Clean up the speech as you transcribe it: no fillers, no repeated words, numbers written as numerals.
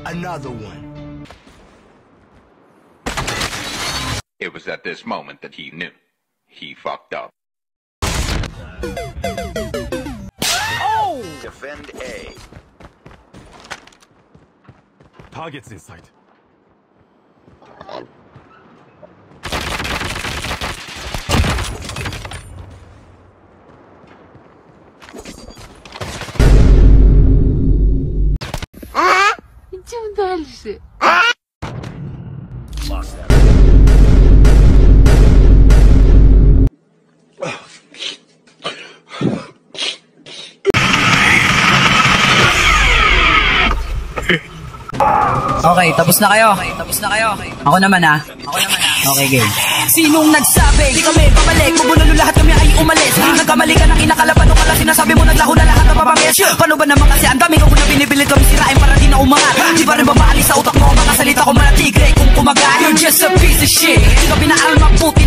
Another one. It was at this moment that he knew. He fucked up. Oh! Defend A. Targets in sight. Идем дальше. Okay, tapos na kayo. Ako naman ah. Okay, game. Sinong nagsabi? Di kami pabalik. Bubulalo lahat kami ay umalis. Nagkamali ka ng inakalapano ka lang. Sinasabi mo naglaho na lahat ng papangis. Paano ba naman kasi ang daming ako na binibilit kami sirain para di na umangat. Di pa rin ba maalis sa utak mo? Mga salita ko mga tigre kung kumagat. You're just a piece of shit. Di ka pinaalmak puto.